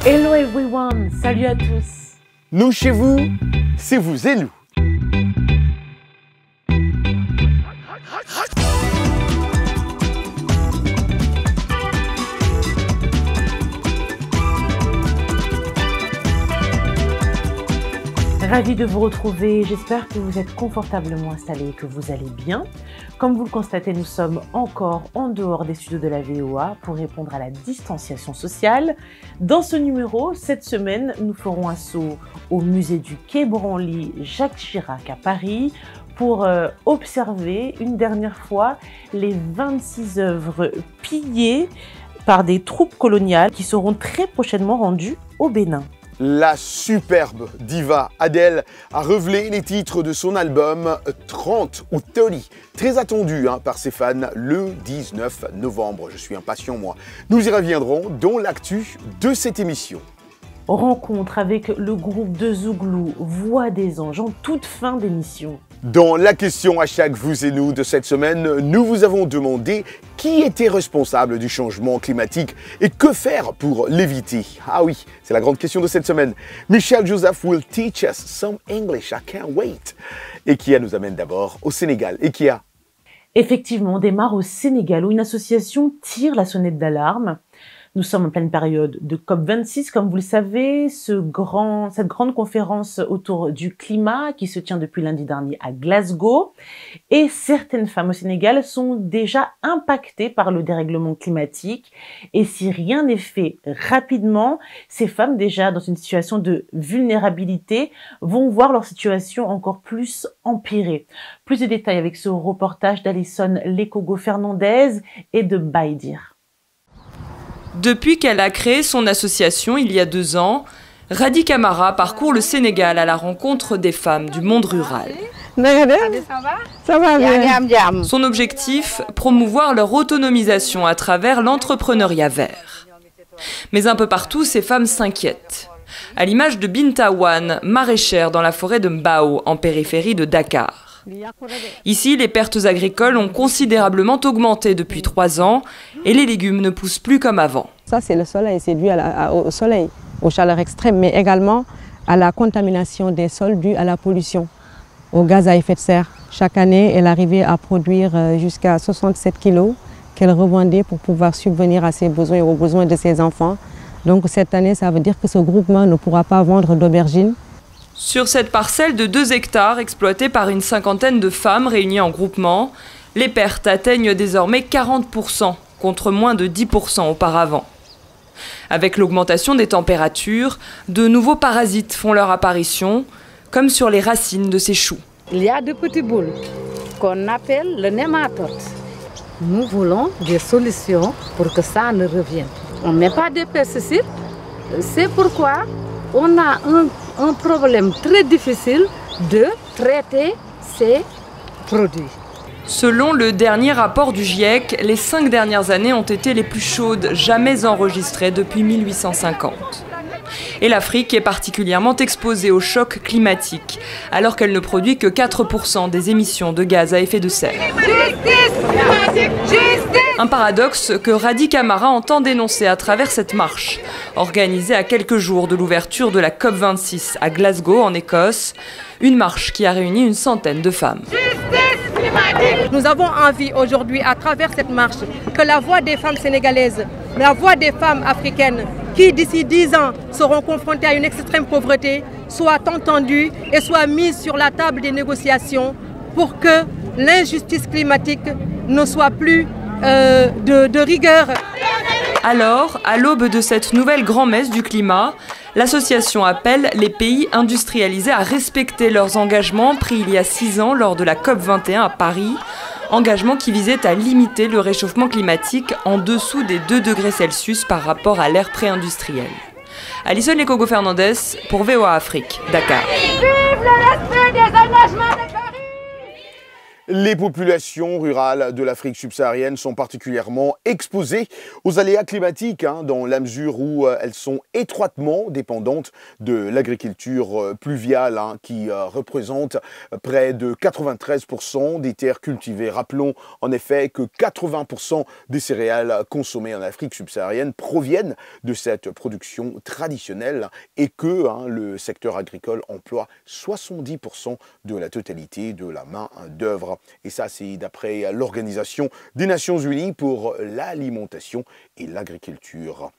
Hello everyone, salut à tous. Nous chez vous, c'est vous et nous. Ravi de vous retrouver, j'espère que vous êtes confortablement installés et que vous allez bien. Comme vous le constatez, nous sommes encore en dehors des studios de la VOA pour répondre à la distanciation sociale. Dans ce numéro, cette semaine, nous ferons un saut au musée du Quai Branly Jacques Chirac à Paris pour observer une dernière fois les 26 œuvres pillées par des troupes coloniales qui seront très prochainement rendues au Bénin. La superbe diva Adele a révélé les titres de son album 30 ou 30, très attendu par ses fans le 19 novembre. Je suis impatient moi. Nous y reviendrons dans l'actu de cette émission. Rencontre avec le groupe de Zouglou, Voix des Anges, en toute fin d'émission. Dans la question hashtag vous et nous de cette semaine, nous vous avons demandé qui était responsable du changement climatique et que faire pour l'éviter. Ah oui, c'est la grande question de cette semaine. Michel Joseph will teach us some English, I can't wait. Ekia nous amène d'abord au Sénégal. Ekia. Effectivement, on démarre au Sénégal où une association tire la sonnette d'alarme. Nous sommes en pleine période de COP26, comme vous le savez, cette grande conférence autour du climat qui se tient depuis lundi dernier à Glasgow. Et certaines femmes au Sénégal sont déjà impactées par le dérèglement climatique. Et si rien n'est fait rapidement, ces femmes déjà dans une situation de vulnérabilité vont voir leur situation encore plus empirer. Plus de détails avec ce reportage d'Alison Lekogo-Fernandez et de Baïdir. Depuis qu'elle a créé son association il y a 2 ans, Radi Camara parcourt le Sénégal à la rencontre des femmes du monde rural. Ça va bien. Son objectif, promouvoir leur autonomisation à travers l'entrepreneuriat vert. Mais un peu partout, ces femmes s'inquiètent. À l'image de Binta Wan, maraîchère dans la forêt de Mbao, en périphérie de Dakar. Ici, les pertes agricoles ont considérablement augmenté depuis 3 ans et les légumes ne poussent plus comme avant. Ça, c'est le soleil, c'est dû au soleil, aux chaleurs extrêmes, mais également à la contamination des sols due à la pollution, au gaz à effet de serre. Chaque année, elle arrivait à produire jusqu'à 67 kilos qu'elle revendait pour pouvoir subvenir à ses besoins et aux besoins de ses enfants. Donc cette année, ça veut dire que ce groupement ne pourra pas vendre d'aubergines. Sur cette parcelle de 2 hectares exploitée par une 50aine de femmes réunies en groupement, les pertes atteignent désormais 40% contre moins de 10% auparavant. Avec l'augmentation des températures, de nouveaux parasites font leur apparition, comme sur les racines de ces choux. Il y a de petits boules qu'on appelle le nématode. Nous voulons des solutions pour que ça ne revienne. On ne met pas de pesticides, c'est pourquoi on a un problème très difficile de traiter ces produits. Selon le dernier rapport du GIEC, les 5 dernières années ont été les plus chaudes jamais enregistrées depuis 1850. Et l'Afrique est particulièrement exposée au choc climatique, alors qu'elle ne produit que 4% des émissions de gaz à effet de serre. Un paradoxe que Radi Camara entend dénoncer à travers cette marche, organisée à quelques jours de l'ouverture de la COP26 à Glasgow, en Écosse, une marche qui a réuni une centaine de femmes. Nous avons envie aujourd'hui, à travers cette marche, que la voix des femmes sénégalaises, la voix des femmes africaines, qui d'ici 10 ans seront confrontées à une extrême pauvreté, soit entendue et soit mise sur la table des négociations pour que l'injustice climatique ne soit plus de rigueur. Alors, à l'aube de cette nouvelle grand-messe du climat, l'association appelle les pays industrialisés à respecter leurs engagements pris il y a 6 ans lors de la COP21 à Paris, engagements qui visaient à limiter le réchauffement climatique en dessous des 2 degrés Celsius par rapport à l'ère pré-industrielle. Alison Lekogo-Fernandez pour VOA Afrique, Dakar. Vive le respect des engagements de Paris! Les populations rurales de l'Afrique subsaharienne sont particulièrement exposées aux aléas climatiques, dans la mesure où elles sont étroitement dépendantes de l'agriculture pluviale, qui représente près de 93% des terres cultivées. Rappelons en effet que 80% des céréales consommées en Afrique subsaharienne proviennent de cette production traditionnelle et que le secteur agricole emploie 70% de la totalité de la main-d'œuvre. Et ça, c'est d'après l'Organisation des Nations Unies pour l'alimentation et l'agriculture,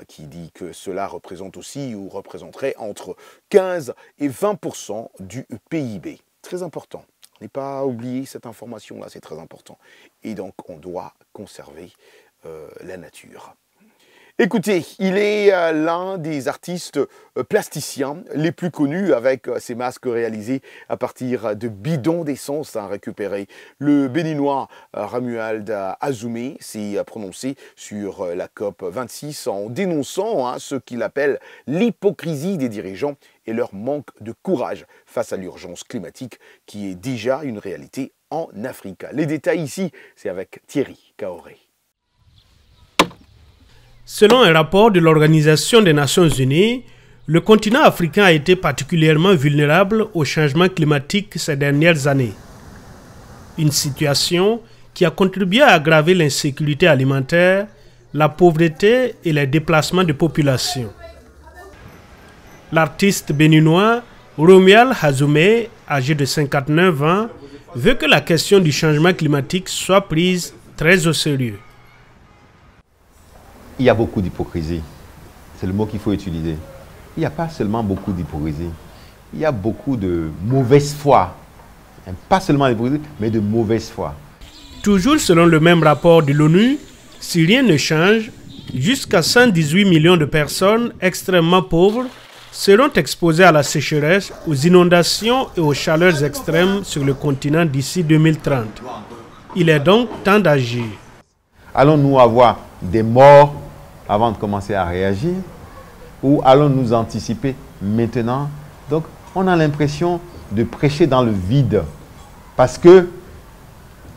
qui dit que cela représente aussi ou représenterait entre 15 et 20% du PIB. Très important. N'allez pas oublier cette information-là, c'est très important. Et donc, on doit conserver la nature. Écoutez, il est l'un des artistes plasticiens les plus connus avec ses masques réalisés à partir de bidons d'essence récupérés. Le Béninois Romuald Azoumé s'est prononcé sur la COP26 en dénonçant ce qu'il appelle l'hypocrisie des dirigeants et leur manque de courage face à l'urgence climatique qui est déjà une réalité en Afrique. Les détails ici, c'est avec Thierry Kaoré. Selon un rapport de l'Organisation des Nations Unies, le continent africain a été particulièrement vulnérable au changement climatique ces dernières années. Une situation qui a contribué à aggraver l'insécurité alimentaire, la pauvreté et les déplacements de population. L'artiste béninois Romuald Azoumé, âgé de 59 ans, veut que la question du changement climatique soit prise très au sérieux. Il y a beaucoup d'hypocrisie. C'est le mot qu'il faut utiliser. Il n'y a pas seulement beaucoup d'hypocrisie. Il y a beaucoup de mauvaise foi. Pas seulement d'hypocrisie, mais de mauvaise foi. Toujours selon le même rapport de l'ONU, si rien ne change, jusqu'à 118 millions de personnes extrêmement pauvres seront exposées à la sécheresse, aux inondations et aux chaleurs extrêmes sur le continent d'ici 2030. Il est donc temps d'agir. Allons-nous avoir des morts avant de commencer à réagir ou allons-nous anticiper maintenant? Donc, on a l'impression de prêcher dans le vide parce que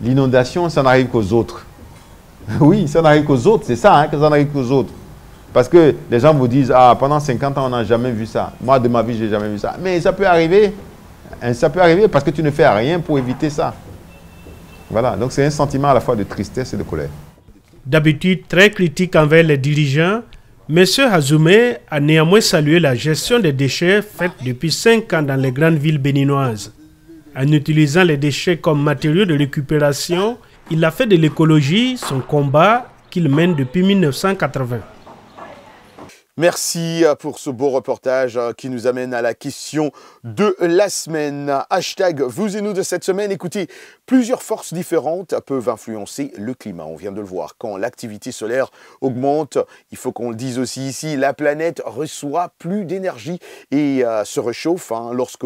l'inondation, ça n'arrive qu'aux autres. Oui, ça n'arrive qu'aux autres, c'est ça, que ça n'arrive qu'aux autres. Parce que les gens vous disent, pendant 50 ans, on n'a jamais vu ça. Moi, de ma vie, je n'ai jamais vu ça. Mais ça peut arriver. Ça peut arriver parce que tu ne fais rien pour éviter ça. Voilà, donc c'est un sentiment à la fois de tristesse et de colère. D'habitude très critique envers les dirigeants, M. Azoumé a néanmoins salué la gestion des déchets faite depuis 5 ans dans les grandes villes béninoises. En utilisant les déchets comme matériaux de récupération, il a fait de l'écologie son combat qu'il mène depuis 1980. Merci pour ce beau reportage qui nous amène à la question de la semaine. Hashtag vous et nous de cette semaine. Écoutez, plusieurs forces différentes peuvent influencer le climat. On vient de le voir. Quand l'activité solaire augmente, il faut qu'on le dise aussi ici, la planète reçoit plus d'énergie et se réchauffe. Lorsque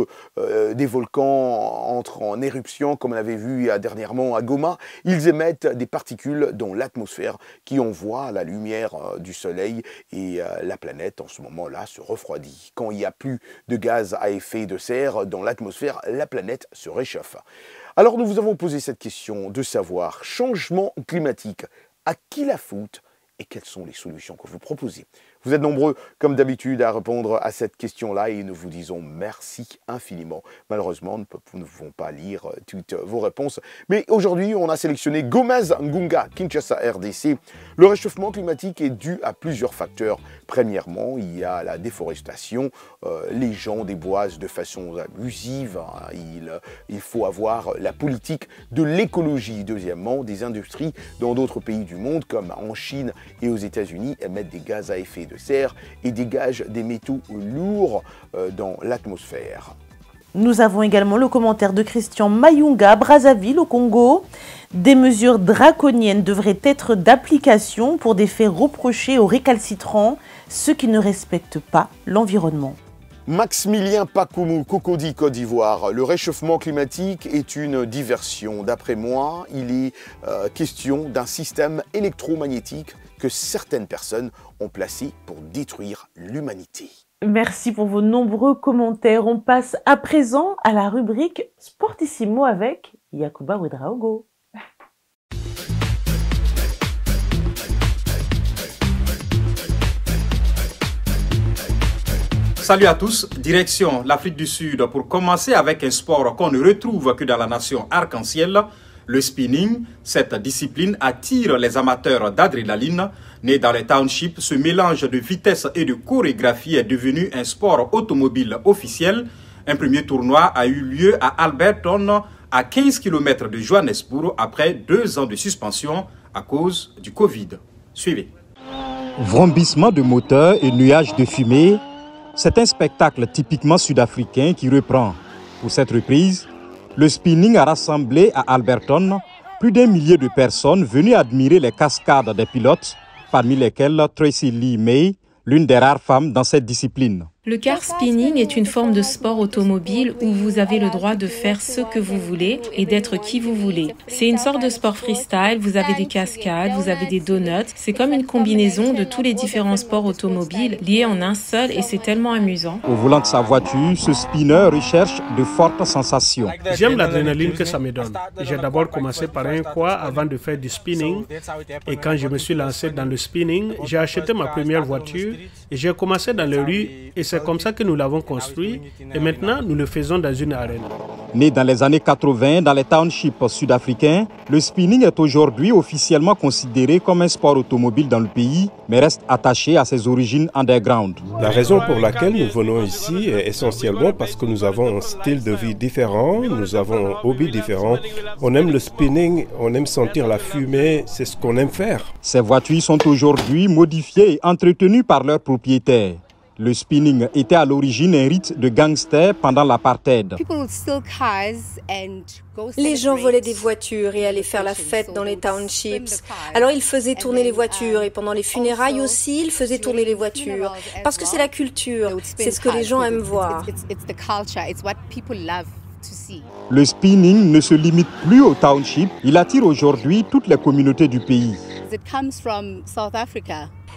des volcans entrent en éruption, comme on avait vu dernièrement à Goma, ils émettent des particules dans l'atmosphère qui envoient la lumière du soleil et la planète en ce moment-là se refroidit. Quand il n'y a plus de gaz à effet de serre dans l'atmosphère, la planète se réchauffe. Alors nous vous avons posé cette question de savoir, changement climatique, à qui la faute et quelles sont les solutions que vous proposez? Vous êtes nombreux, comme d'habitude, à répondre à cette question-là et nous vous disons merci infiniment. Malheureusement, nous ne pouvons pas lire toutes vos réponses. Mais aujourd'hui, on a sélectionné Gomez Ngunga, Kinshasa, RDC. Le réchauffement climatique est dû à plusieurs facteurs. Premièrement, il y a la déforestation. Les gens déboisent de façon abusive. Il faut avoir la politique de l'écologie. Deuxièmement, des industries dans d'autres pays du monde, comme en Chine et aux États-Unis, émettent des gaz à effet de serre et dégagent des métaux lourds dans l'atmosphère. Nous avons également le commentaire de Christian Mayunga, Brazzaville au Congo. Des mesures draconiennes devraient être d'application pour des faits reprochés aux récalcitrants, ceux qui ne respectent pas l'environnement. Maximilien Pakoumou, Cocody, Côte d'Ivoire. Le réchauffement climatique est une diversion. D'après moi, il est question d'un système électromagnétique que certaines personnes ont placé pour détruire l'humanité. Merci pour vos nombreux commentaires. On passe à présent à la rubrique Sportissimo avec Yacouba Ouedraogo. Salut à tous, direction l'Afrique du Sud pour commencer avec un sport qu'on ne retrouve que dans la nation arc-en-ciel, le spinning. Cette discipline attire les amateurs d'adrénaline. Né dans les townships, ce mélange de vitesse et de chorégraphie est devenu un sport automobile officiel. Un premier tournoi a eu lieu à Alberton, à 15 km de Johannesburg, après 2 ans de suspension à cause du Covid. Suivez. Vrombissement de moteurs et nuages de fumée. C'est un spectacle typiquement sud-africain qui reprend. Pour cette reprise, le spinning a rassemblé à Alberton plus d'1 millier de personnes venues admirer les cascades des pilotes, parmi lesquelles Tracy Lee May, l'une des rares femmes dans cette discipline. Le car spinning est une forme de sport automobile où vous avez le droit de faire ce que vous voulez et d'être qui vous voulez. C'est une sorte de sport freestyle, vous avez des cascades, vous avez des donuts. C'est comme une combinaison de tous les différents sports automobiles liés en un seul et c'est tellement amusant. Au volant de sa voiture, ce spinner recherche de fortes sensations. J'aime l'adrénaline que ça me donne. J'ai d'abord commencé par un quad avant de faire du spinning. Et quand je me suis lancé dans le spinning, j'ai acheté ma première voiture et j'ai commencé dans les rues et c'est comme ça que nous l'avons construit et maintenant nous le faisons dans une arène. Né dans les années 80 dans les townships sud-africains, le spinning est aujourd'hui officiellement considéré comme un sport automobile dans le pays, mais reste attaché à ses origines underground. La raison pour laquelle nous venons ici est essentiellement parce que nous avons un style de vie différent, nous avons un hobby différent. On aime le spinning, on aime sentir la fumée, c'est ce qu'on aime faire. Ces voitures sont aujourd'hui modifiées et entretenues par leurs propriétaires. Le spinning était à l'origine un rite de gangster pendant l'apartheid. Les gens volaient des voitures et allaient faire la fête dans les townships. Alors ils faisaient tourner les voitures et pendant les funérailles aussi, ils faisaient tourner les voitures. Parce que c'est la culture, c'est ce que les gens aiment voir. Le spinning ne se limite plus aux townships, il attire aujourd'hui toutes les communautés du pays.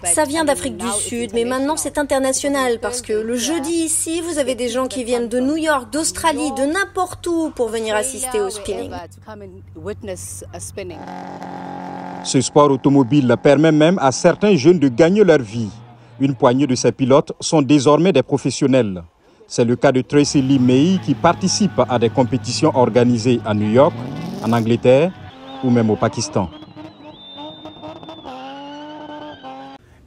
Ça vient d'Afrique du Sud, mais maintenant c'est international parce que le jeudi ici, vous avez des gens qui viennent de New York, d'Australie, de n'importe où pour venir assister au spinning. Ce sport automobile permet même à certains jeunes de gagner leur vie. Une poignée de ces pilotes sont désormais des professionnels. C'est le cas de Tracy Lee May qui participe à des compétitions organisées à New York, en Angleterre ou même au Pakistan.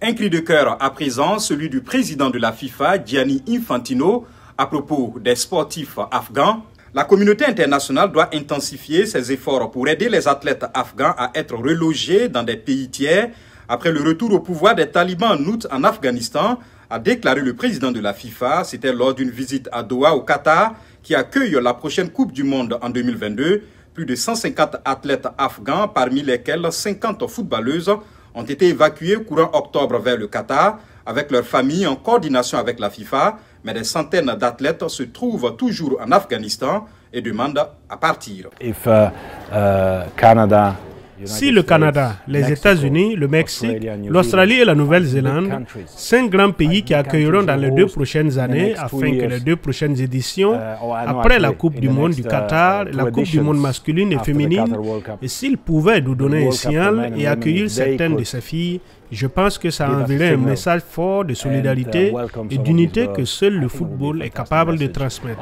Un cri de cœur à présent, celui du président de la FIFA, Gianni Infantino, à propos des sportifs afghans. La communauté internationale doit intensifier ses efforts pour aider les athlètes afghans à être relogés dans des pays tiers après le retour au pouvoir des talibans en août en Afghanistan, a déclaré le président de la FIFA. C'était lors d'une visite à Doha au Qatar qui accueille la prochaine Coupe du Monde en 2022. Plus de 150 athlètes afghans, parmi lesquels 50 footballeuses, ont été évacués courant octobre vers le Qatar avec leurs familles en coordination avec la FIFA, mais des centaines d'athlètes se trouvent toujours en Afghanistan et demandent à partir. Si le Canada, les États-Unis, le Mexique, l'Australie et la Nouvelle-Zélande, 5 grands pays qui accueilleront dans les 2 prochaines années afin que les 2 prochaines éditions, après la Coupe du Monde du Qatar, la Coupe du Monde masculine et féminine, et s'ils pouvaient nous donner un signal et accueillir certaines de ces filles, je pense que ça enverrait un message fort de solidarité et d'unité que seul le football est capable de transmettre.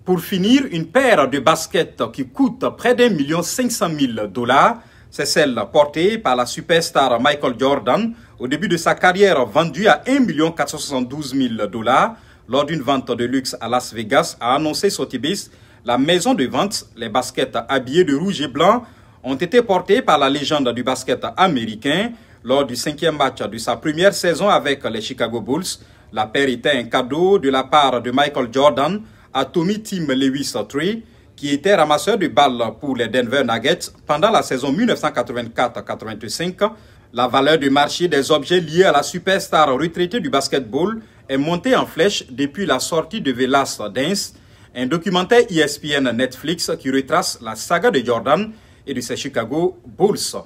Pour finir, une paire de baskets qui coûte près d'1,5 million $, c'est celle portée par la superstar Michael Jordan au début de sa carrière, vendue à 1,472 million $. Lors d'une vente de luxe à Las Vegas, a annoncé Sotheby's, la maison de vente. Les baskets habillées de rouge et blanc ont été portées par la légende du basket américain. Lors du 5e match de sa première saison avec les Chicago Bulls, la paire était un cadeau de la part de Michael Jordan à Tommy Tim Lewis III, qui était ramasseur de balles pour les Denver Nuggets pendant la saison 1984-85. La valeur du marché des objets liés à la superstar retraitée du basketball est montée en flèche depuis la sortie de The Last Dance, un documentaire ESPN Netflix qui retrace la saga de Jordan et de ses Chicago Bulls.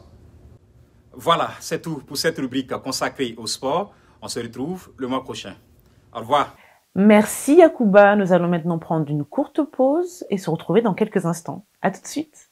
Voilà, c'est tout pour cette rubrique consacrée au sport. On se retrouve le mois prochain. Au revoir. Merci Yacouba, nous allons maintenant prendre une courte pause et se retrouver dans quelques instants. À tout de suite.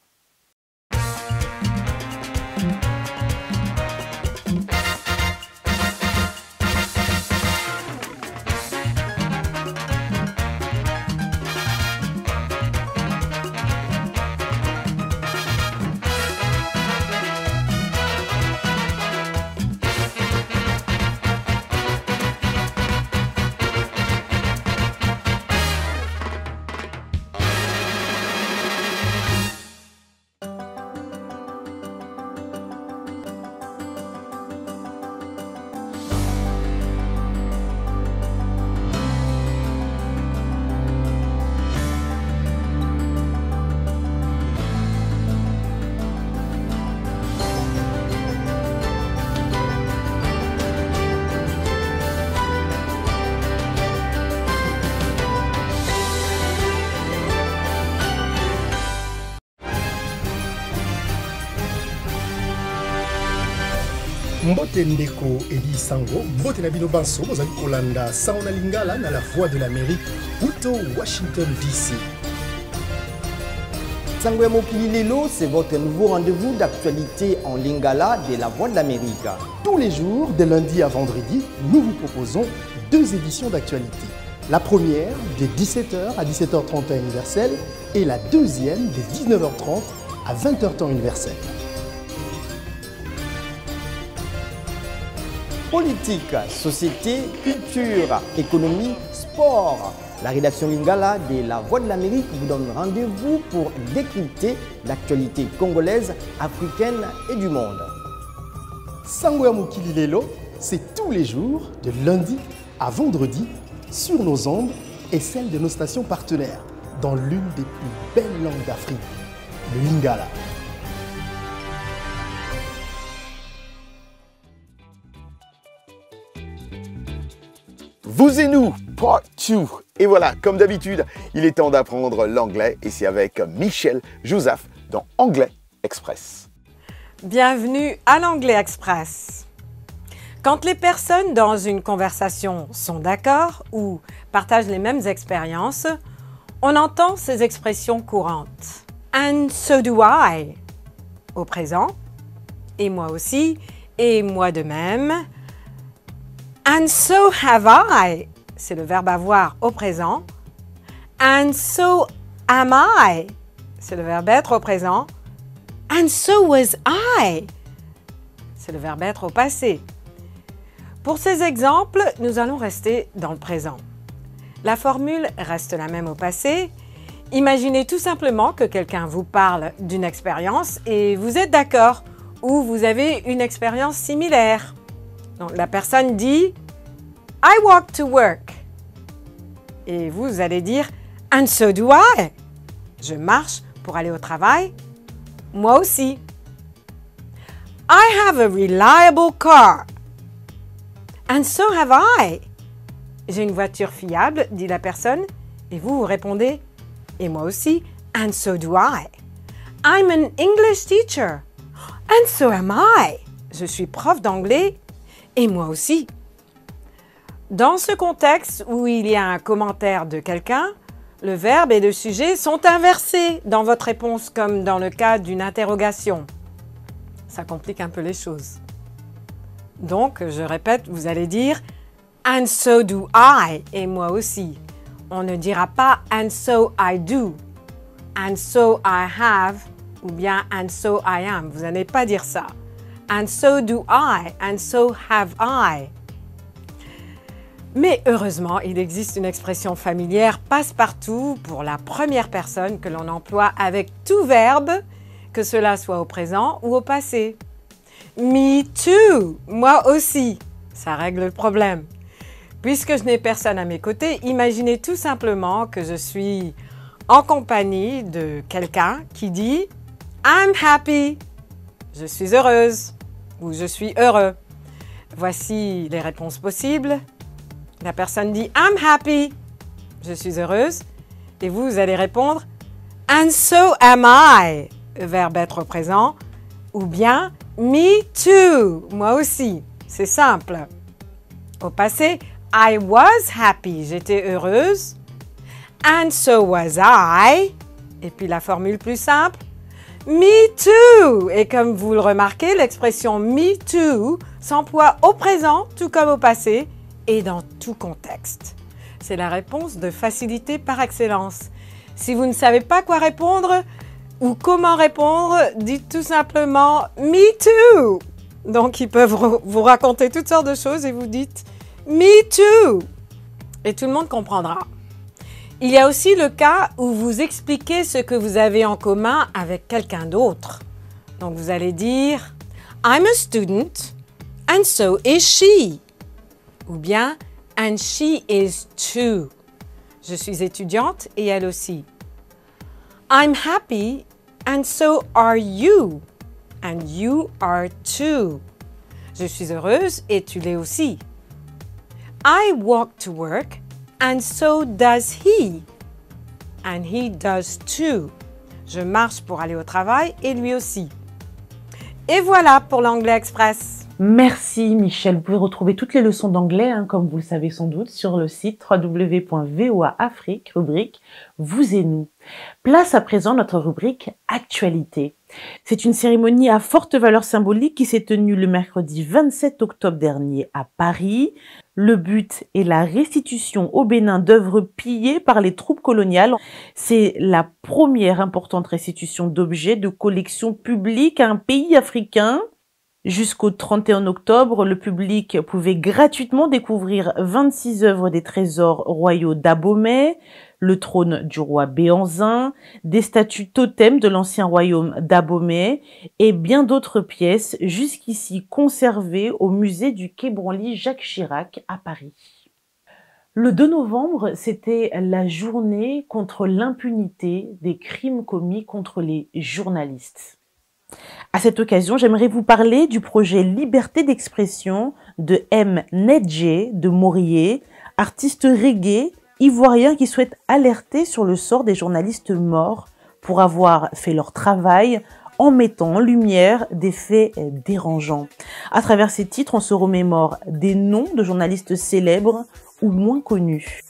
Mbote Ndeko Eli Sango, Mbote Nabino Banso, Mozali Kolanda, Saona Lingala, na la Voix de l'Amérique, Uto, Washington DC. Sango ya Mokili Lelo, c'est votre nouveau rendez-vous d'actualité en Lingala de la Voix de l'Amérique. Tous les jours, de lundi à vendredi, nous vous proposons 2 éditions d'actualité. La première de 17h à 17h30 temps universel et la deuxième de 19h30 à 20h temps universel. Politique, société, culture, économie, sport. La rédaction Lingala de la Voix de l'Amérique vous donne rendez-vous pour décrypter l'actualité congolaise, africaine et du monde. Sango ya Mokili Lelo, c'est tous les jours, de lundi à vendredi, sur nos ondes et celles de nos stations partenaires, dans l'une des plus belles langues d'Afrique, le Lingala. Vous et nous, part 2. Et voilà, comme d'habitude, il est temps d'apprendre l'anglais et c'est avec Michel Joseph dans Anglais Express. Bienvenue à l'Anglais Express. Quand les personnes dans une conversation sont d'accord ou partagent les mêmes expériences, on entend ces expressions courantes. And so do I au présent, et moi aussi, et moi de même. And so have I, c'est le verbe avoir au présent. And so am I, c'est le verbe être au présent. And so was I, c'est le verbe être au passé. Pour ces exemples, nous allons rester dans le présent. La formule reste la même au passé. Imaginez tout simplement que quelqu'un vous parle d'une expérience et vous êtes d'accord ou vous avez une expérience similaire. Donc, la personne dit « I walk to work » et vous allez dire « And so do I » Je marche pour aller au travail. Moi aussi. « I have a reliable car » And so have I. J'ai une voiture fiable, dit la personne, et vous répondez « Et moi aussi. And so do I. I'm an English teacher. And so am I. Je suis prof d'anglais. Et moi aussi. » Dans ce contexte où il y a un commentaire de quelqu'un, le verbe et le sujet sont inversés dans votre réponse comme dans le cas d'une interrogation. Ça complique un peu les choses. Donc, je répète, vous allez dire « And so do I » et moi aussi. On ne dira pas « And so I do »,« And so I have » ou bien « And so I am ». Vous n'allez pas dire ça. « And so do I »,« And so have I ». Mais heureusement, il existe une expression familière passe-partout pour la première personne que l'on emploie avec tout verbe, que cela soit au présent ou au passé. Me too, moi aussi, ça règle le problème. Puisque je n'ai personne à mes côtés, imaginez tout simplement que je suis en compagnie de quelqu'un qui dit « I'm happy », je suis heureuse ou je suis heureux. Voici les réponses possibles. La personne dit « I'm happy », je suis heureuse. Et vous allez répondre « And so am I », verbe être au présent. Ou bien « Me too », moi aussi. C'est simple. Au passé, « I was happy, j'étais heureuse. And so was I. Et puis la formule plus simple, me too. Et comme vous le remarquez, l'expression me too s'emploie au présent tout comme au passé et dans tout contexte. C'est la réponse de facilité par excellence. Si vous ne savez pas quoi répondre ou comment répondre, dites tout simplement « me too ». Donc, ils peuvent vous raconter toutes sortes de choses et vous dites « me too ». Et tout le monde comprendra. Il y a aussi le cas où vous expliquez ce que vous avez en commun avec quelqu'un d'autre. Donc, vous allez dire « I'm a student and so is she ». Ou bien « and she is too ». Je suis étudiante et elle aussi. I'm happy and so are you. And you are too. Je suis heureuse et tu l'es aussi. I walk to work and so does he. And he does too. Je marche pour aller au travail et lui aussi. Et voilà pour l'Anglais Express. Merci Michel. Vous pouvez retrouver toutes les leçons d'anglais, comme vous le savez sans doute, sur le site www.voaafrique, rubrique Vous et nous. Place à présent notre rubrique Actualité. C'est une cérémonie à forte valeur symbolique qui s'est tenue le mercredi 27 octobre dernier à Paris. Le but est la restitution au Bénin d'œuvres pillées par les troupes coloniales. C'est la première importante restitution d'objets de collection publique à un pays africain. Jusqu'au 31 octobre, le public pouvait gratuitement découvrir 26 œuvres des trésors royaux d'Abomey, le trône du roi Béanzin, des statues totems de l'ancien royaume d'Abomey et bien d'autres pièces jusqu'ici conservées au musée du Quai Branly Jacques Chirac à Paris. Le 2 novembre, c'était la journée contre l'impunité des crimes commis contre les journalistes. À cette occasion, j'aimerais vous parler du projet Liberté d'expression de M. Nedje de Maurier, artiste reggae ivoirien qui souhaite alerter sur le sort des journalistes morts pour avoir fait leur travail en mettant en lumière des faits dérangeants. À travers ces titres, on se remémore des noms de journalistes célèbres ou moins connus.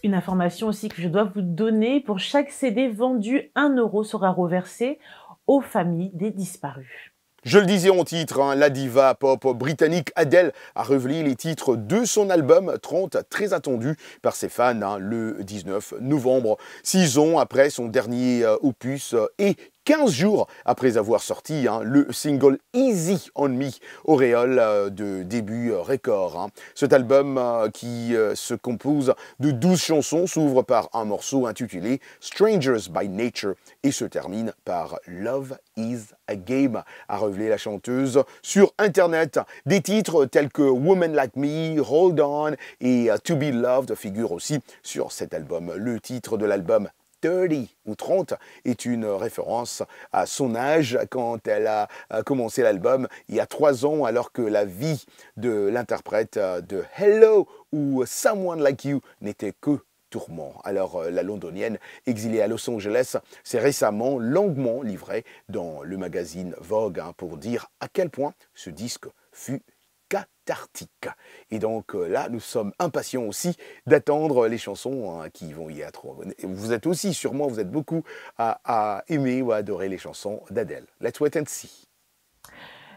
Une information aussi que je dois vous donner, pour chaque CD vendu, 1 € sera reversé aux familles des disparus. Je le disais en titre, la diva pop britannique Adele a révélé les titres de son album 30, très attendu par ses fans le 19 novembre. 6 ans après son dernier opus et 15 jours après avoir sorti le single Easy on Me, auréole de début record. Cet album qui se compose de 12 chansons s'ouvre par un morceau intitulé Strangers by Nature et se termine par Love is a Game, a révélé la chanteuse sur Internet. Des titres tels que Woman Like Me, Hold On et To Be Loved figurent aussi sur cet album. Le titre de l'album 30 ou 30 est une référence à son âge quand elle a commencé l'album il y a 3 ans, alors que la vie de l'interprète de Hello ou Someone Like You n'était que tourment. Alors la londonienne exilée à Los Angeles s'est récemment longuement livrée dans le magazine Vogue pour dire à quel point ce disque fut cathartique. Et donc là, nous sommes impatients aussi d'attendre les chansons qui vont y être. Vous êtes aussi, sûrement, vous êtes beaucoup à aimer ou à adorer les chansons d'Adele. Let's wait and see.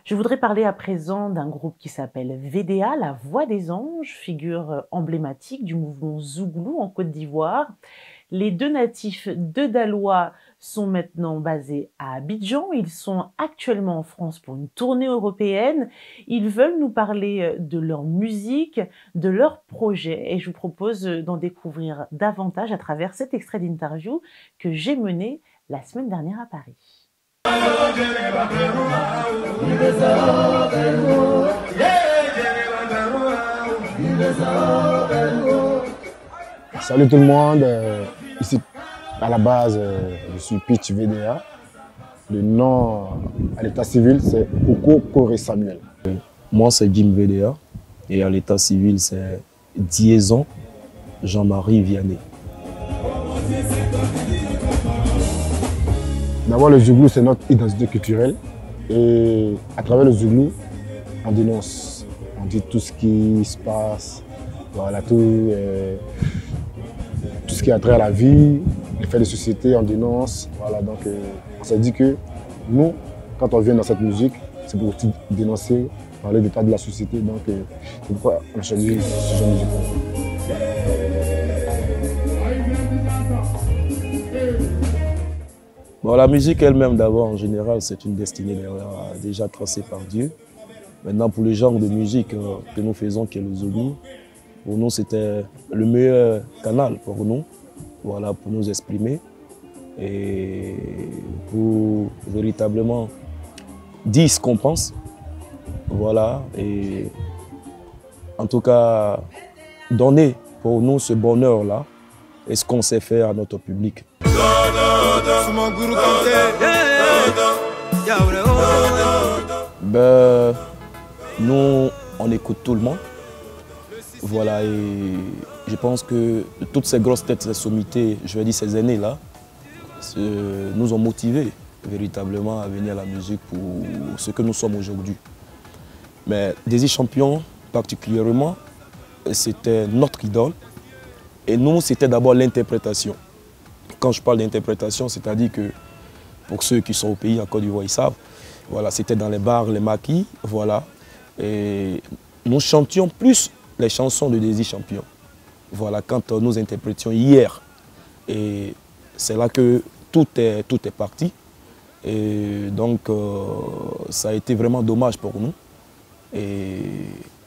Je voudrais parler à présent d'un groupe qui s'appelle VDA, la Voix des Anges, figure emblématique du mouvement Zouglou en Côte d'Ivoire. Les 2 natifs de Daloa sont maintenant basés à Abidjan. Ils sont actuellement en France pour une tournée européenne. Ils veulent nous parler de leur musique, de leur projet. Et je vous propose d'en découvrir davantage à travers cet extrait d'interview que j'ai mené la semaine dernière à Paris. Salut tout le monde, ici à la base je suis Pitch VDA, le nom à l'état civil c'est Oko Kore Samuel. Moi c'est Jim VDA et à l'état civil c'est Diaison Jean-Marie Vianney. D'abord, le Zouglou, c'est notre identité culturelle. Et à travers le Zouglou, on dénonce. On dit tout ce qui se passe, voilà, tout ce qui a trait à la vie, les faits de société, on dénonce. Voilà, donc on s'est dit que nous, quand on vient dans cette musique, c'est pour aussi dénoncer, parler de l'état de la société. Donc c'est pourquoi on a choisi ce genre de musique. Bon, la musique elle-même, d'abord, en général, c'est une destinée déjà tracée par Dieu. Maintenant, pour le genre de musique que nous faisons, qui est le Zouglou, pour nous, c'était le meilleur canal pour nous, voilà, pour nous exprimer et pour véritablement dire ce qu'on pense. Voilà, et en tout cas, donner pour nous ce bonheur-là et ce qu'on sait faire à notre public. Ben, nous, on écoute tout le monde. Voilà, et je pense que toutes ces grosses têtes, ces sommités, je vais dire ces aînés-là, nous ont motivés véritablement à venir à la musique pour ce que nous sommes aujourd'hui. Mais Désir Champion, particulièrement, c'était notre idole. Et nous, c'était d'abord l'interprétation. Quand je parle d'interprétation, c'est-à-dire que pour ceux qui sont au pays, en Côte d'Ivoire, ils savent, voilà, c'était dans les bars, les maquis, voilà. Et nous chantions plus les chansons de Désir Champion. Voilà, quand nous interprétions hier. Et c'est là que tout est parti. Et donc, ça a été vraiment dommage pour nous. Et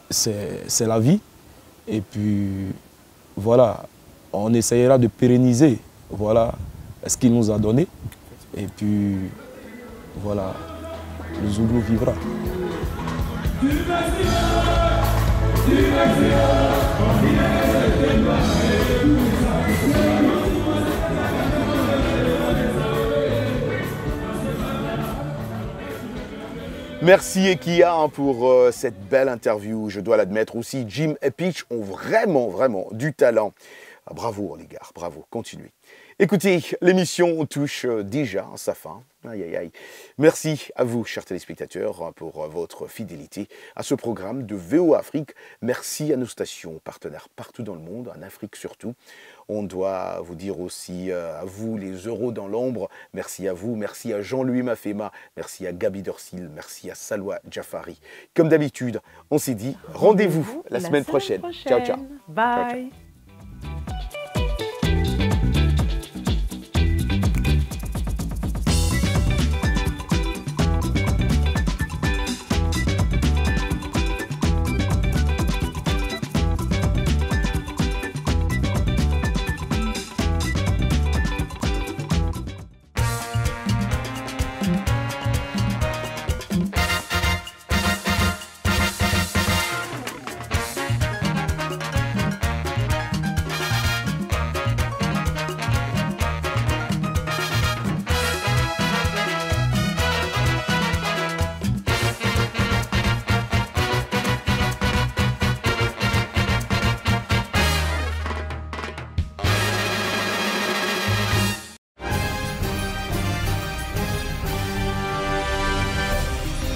c'est la vie. Et puis, voilà, on essayera de pérenniser, voilà, ce qu'il nous a donné. Et puis, voilà, le Zouglou vivra. Merci Ekia pour cette belle interview. Je dois l'admettre aussi, Jim et Pitch ont vraiment du talent. Bravo les gars, bravo, continuez. Écoutez, l'émission touche déjà à sa fin. Aïe, aïe, aïe. Merci à vous, chers téléspectateurs, pour votre fidélité à ce programme de VO Afrique. Merci à nos stations partenaires partout dans le monde, en Afrique surtout. On doit vous dire aussi à vous, les euros dans l'ombre, merci à vous, merci à Jean-Louis Mafema, merci à Gabi Dorsil, merci à Salwa Jafari. Comme d'habitude, on s'est dit rendez-vous la semaine prochaine. Ciao, ciao. Bye. Ciao, ciao.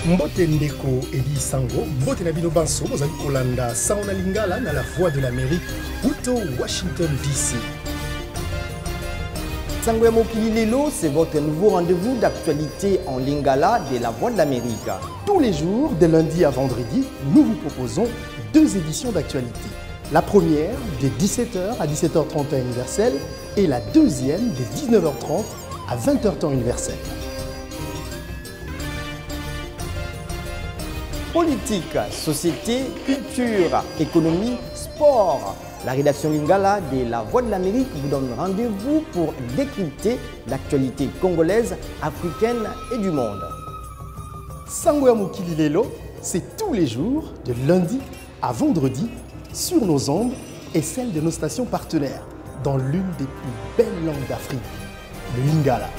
Mbote Ndeko Eli Sango, mbote na bino banso, bozali kolanda Saona Lingala na la voix de l'Amérique, Buto, Washington DC. Sango ya Mokili Lelo, c'est votre nouveau rendez-vous d'actualité en Lingala de la voix de l'Amérique. Tous les jours, de lundi à vendredi, nous vous proposons 2 éditions d'actualité. La première de 17h à 17h30 temps universel et la deuxième de 19h30 à 20h temps universel. Politique, société, culture, économie, sport. La rédaction Lingala de la Voix de l'Amérique vous donne rendez-vous pour décrypter l'actualité congolaise, africaine et du monde. Sango ya Mokili Lelo, c'est tous les jours, de lundi à vendredi, sur nos ondes et celles de nos stations partenaires, dans l'une des plus belles langues d'Afrique, le Lingala.